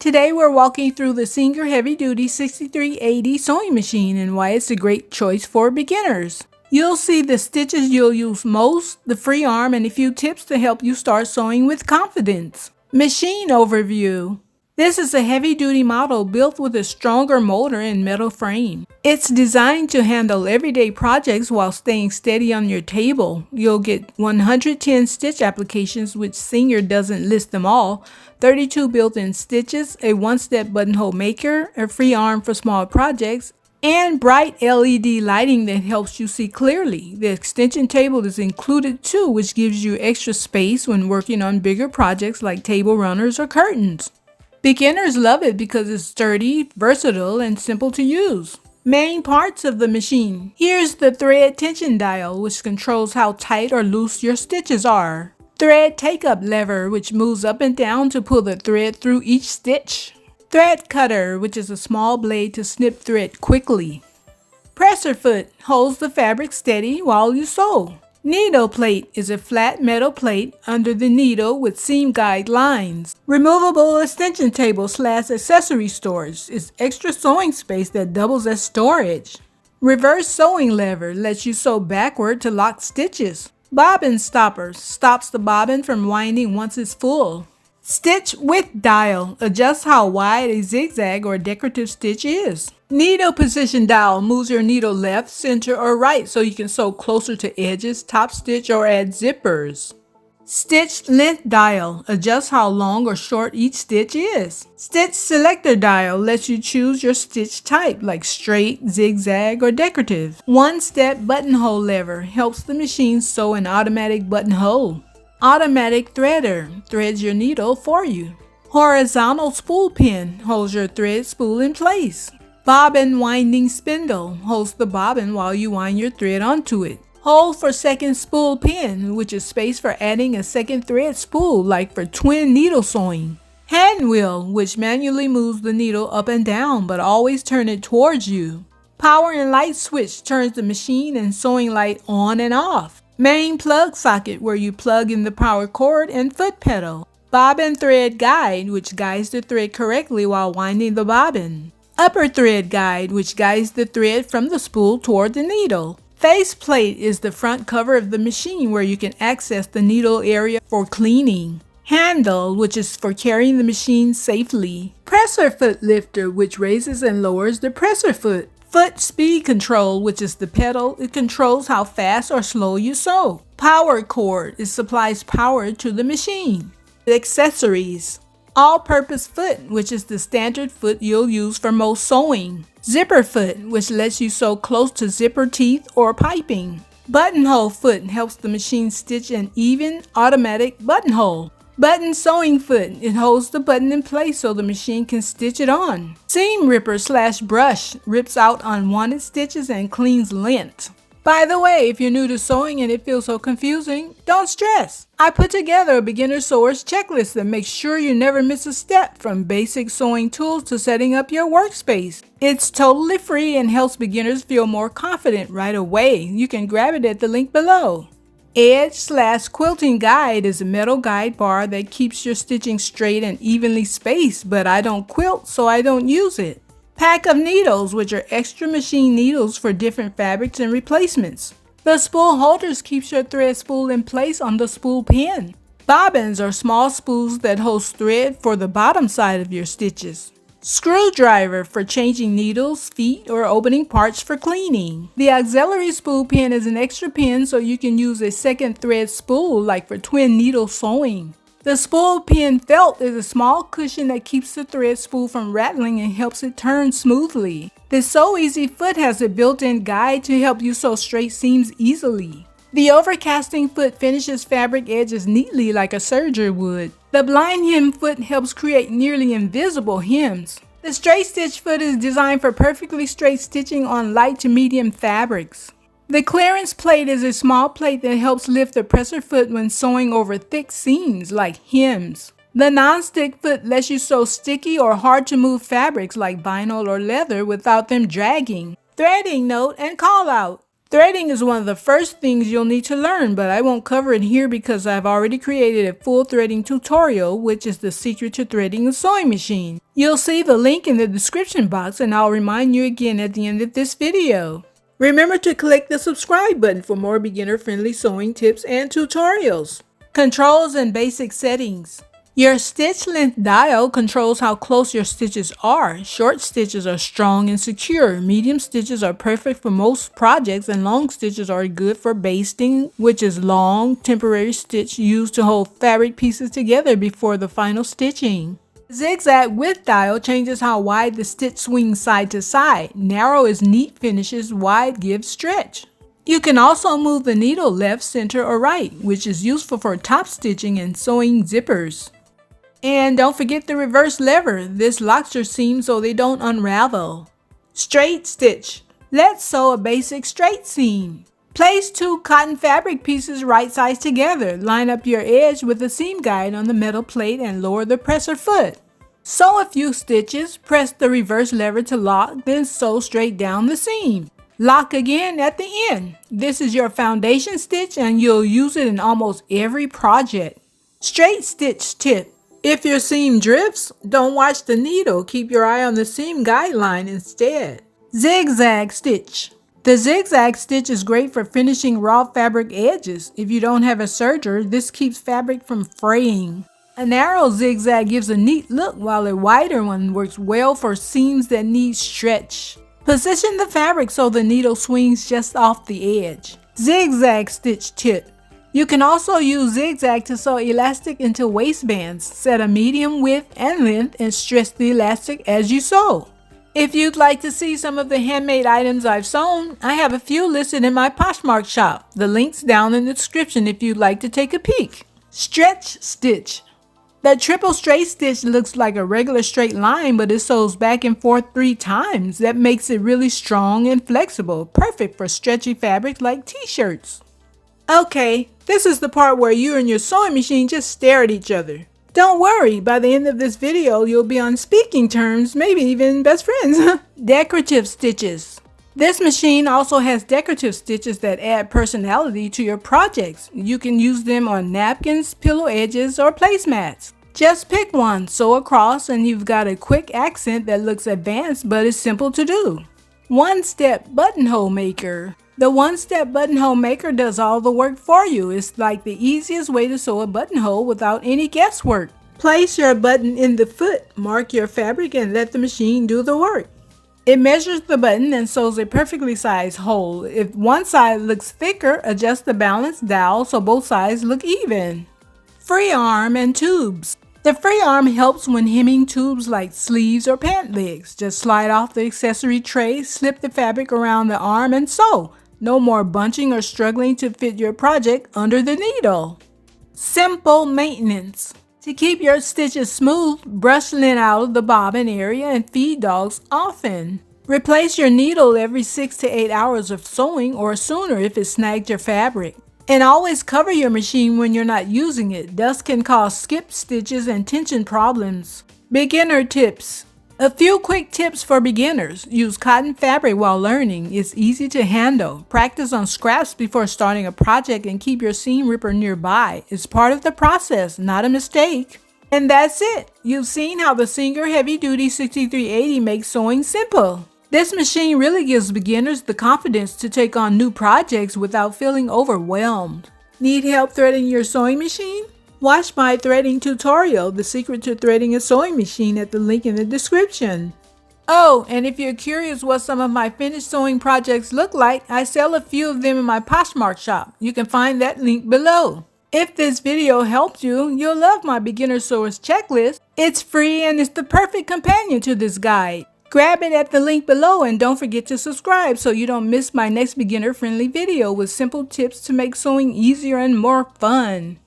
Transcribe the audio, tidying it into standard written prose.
Today we're walking through the Singer Heavy Duty 6380 sewing machine and why it's a great choice for beginners. You'll see the stitches you'll use most, the free arm, and a few tips to help you start sewing with confidence. Machine overview. This is a heavy-duty model built with a stronger motor and metal frame. It's designed to handle everyday projects while staying steady on your table. You'll get 110 stitch applications, which Singer doesn't list them all, 32 built-in stitches, a one-step buttonhole maker, a free arm for small projects, and bright LED lighting that helps you see clearly. The extension table is included too, which gives you extra space when working on bigger projects like table runners or curtains. Beginners love it because it's sturdy, versatile, and simple to use. Main parts of the machine. Here's the thread tension dial, which controls how tight or loose your stitches are. Thread take-up lever, which moves up and down to pull the thread through each stitch. Thread cutter, which is a small blade to snip thread quickly. Presser foot holds the fabric steady while you sew. Needle plate is a flat metal plate under the needle with seam guide lines. Removable extension table / accessory storage is extra sewing space that doubles as storage. Reverse sewing lever lets you sew backward to lock stitches. Bobbin stopper stops the bobbin from winding once it's full. Stitch width dial adjusts how wide a zigzag or decorative stitch is. Needle position dial moves your needle left, center, or right so you can sew closer to edges, top stitch, or add zippers. Stitch length dial adjusts how long or short each stitch is. Stitch selector dial lets you choose your stitch type like straight, zigzag, or decorative. One-step buttonhole lever helps the machine sew an automatic buttonhole. Automatic threader threads your needle for you. Horizontal spool pin holds your thread spool in place. Bobbin winding spindle holds the bobbin while you wind your thread onto it. Hole for second spool pin, which is space for adding a second thread spool, like for twin needle sewing. Hand wheel, which manually moves the needle up and down, but always turn it towards you. Power and light switch turns the machine and sewing light on and off. Main plug socket, where you plug in the power cord and foot pedal. Bobbin thread guide, which guides the thread correctly while winding the bobbin. Upper thread guide, which guides the thread from the spool toward the needle. Face plate is the front cover of the machine where you can access the needle area for cleaning. Handle, which is for carrying the machine safely. Presser foot lifter, which raises and lowers the presser foot. Foot speed control, which is the pedal. It controls how fast or slow you sew. Power cord, it supplies power to the machine. Accessories. All-purpose foot, which is the standard foot you'll use for most sewing. Zipper foot, which lets you sew close to zipper teeth or piping. Buttonhole foot helps the machine stitch an even, automatic buttonhole. Button sewing foot, it holds the button in place so the machine can stitch it on. Seam ripper / brush rips out unwanted stitches and cleans lint. By the way, if you're new to sewing and it feels so confusing, don't stress. I put together a beginner sewer's checklist that makes sure you never miss a step, from basic sewing tools to setting up your workspace. It's totally free and helps beginners feel more confident right away. You can grab it at the link below. Edge / quilting guide is a metal guide bar that keeps your stitching straight and evenly spaced, but I don't quilt, so I don't use it. Pack of needles, which are extra machine needles for different fabrics and replacements. The spool holders keeps your thread spool in place on the spool pin. Bobbins are small spools that hold thread for the bottom side of your stitches. Screwdriver for changing needles, feet, or opening parts for cleaning. The auxiliary spool pin is an extra pin so you can use a second thread spool, like for twin needle sewing. The spool pin felt is a small cushion that keeps the thread spool from rattling and helps it turn smoothly. The Sew Easy foot has a built-in guide to help you sew straight seams easily. The overcasting foot finishes fabric edges neatly like a serger would. The blind hem foot helps create nearly invisible hems. The straight stitch foot is designed for perfectly straight stitching on light to medium fabrics. The clearance plate is a small plate that helps lift the presser foot when sewing over thick seams like hems. The non-stick foot lets you sew sticky or hard to move fabrics like vinyl or leather without them dragging. Threading note and call out. Threading is one of the first things you'll need to learn, but I won't cover it here because I've already created a full threading tutorial, which is the secret to threading a sewing machine. You'll see the link in the description box, and I'll remind you again at the end of this video. Remember to click the subscribe button for more beginner-friendly sewing tips and tutorials. Controls and basic settings. Your stitch length dial controls how close your stitches are. Short stitches are strong and secure. Medium stitches are perfect for most projects, and long stitches are good for basting, which is long, temporary stitch used to hold fabric pieces together before the final stitching. Zigzag width dial changes how wide the stitch swings side to side. Narrow is neat finishes, wide gives stretch. You can also move the needle left, center, or right, which is useful for top stitching and sewing zippers. And don't forget the reverse lever. This locks your seams so they don't unravel. Straight stitch. Let's sew a basic straight seam. Place 2 cotton fabric pieces right sides together. Line up your edge with the seam guide on the metal plate and lower the presser foot. Sew a few stitches, press the reverse lever to lock, then sew straight down the seam. Lock again at the end. This is your foundation stitch and you'll use it in almost every project. Straight stitch tip. If your seam drifts, don't watch the needle. Keep your eye on the seam guideline instead. Zigzag stitch. The zigzag stitch is great for finishing raw fabric edges. If you don't have a serger, this keeps fabric from fraying. A narrow zigzag gives a neat look, while a wider one works well for seams that need stretch. Position the fabric so the needle swings just off the edge. Zigzag stitch tip. You can also use zigzag to sew elastic into waistbands. Set a medium width and length and stretch the elastic as you sew. If you'd like to see some of the handmade items I've sewn, I have a few listed in my Poshmark shop. The link's down in the description if you'd like to take a peek. Stretch stitch. The triple straight stitch looks like a regular straight line, but it sews back and forth 3 times. That makes it really strong and flexible, perfect for stretchy fabrics like t-shirts. Okay, this is the part where you and your sewing machine just stare at each other. Don't worry, by the end of this video, you'll be on speaking terms, maybe even best friends. Decorative stitches. This machine also has decorative stitches that add personality to your projects. You can use them on napkins, pillow edges, or placemats. Just pick one, sew across, and you've got a quick accent that looks advanced but is simple to do. One-step buttonhole maker. The one-step buttonhole maker does all the work for you. It's like the easiest way to sew a buttonhole without any guesswork. Place your button in the foot, mark your fabric, and let the machine do the work. It measures the button and sews a perfectly sized hole. If one side looks thicker, adjust the balance dial so both sides look even. Free arm and tubes. The free arm helps when hemming tubes like sleeves or pant legs. Just slide off the accessory tray, slip the fabric around the arm, and sew. No more bunching or struggling to fit your project under the needle. Simple maintenance. To keep your stitches smooth, brush lint out of the bobbin area and feed dogs often. Replace your needle every 6 to 8 hours of sewing or sooner if it snagged your fabric. And always cover your machine when you're not using it. Dust can cause skip stitches and tension problems. Beginner tips. A few quick tips for beginners. Use cotton fabric while learning. It's easy to handle. Practice on scraps before starting a project and keep your seam ripper nearby. It's part of the process, not a mistake. And that's it. You've seen how the Singer Heavy Duty 6380 makes sewing simple. This machine really gives beginners the confidence to take on new projects without feeling overwhelmed. Need help threading your sewing machine? Watch my threading tutorial, The Secret to Threading a Sewing Machine, at the link in the description. Oh, and if you're curious what some of my finished sewing projects look like, I sell a few of them in my Poshmark shop. You can find that link below. If this video helped you, you'll love my beginner sewers checklist. It's free and it's the perfect companion to this guide. Grab it at the link below and don't forget to subscribe so you don't miss my next beginner-friendly video with simple tips to make sewing easier and more fun.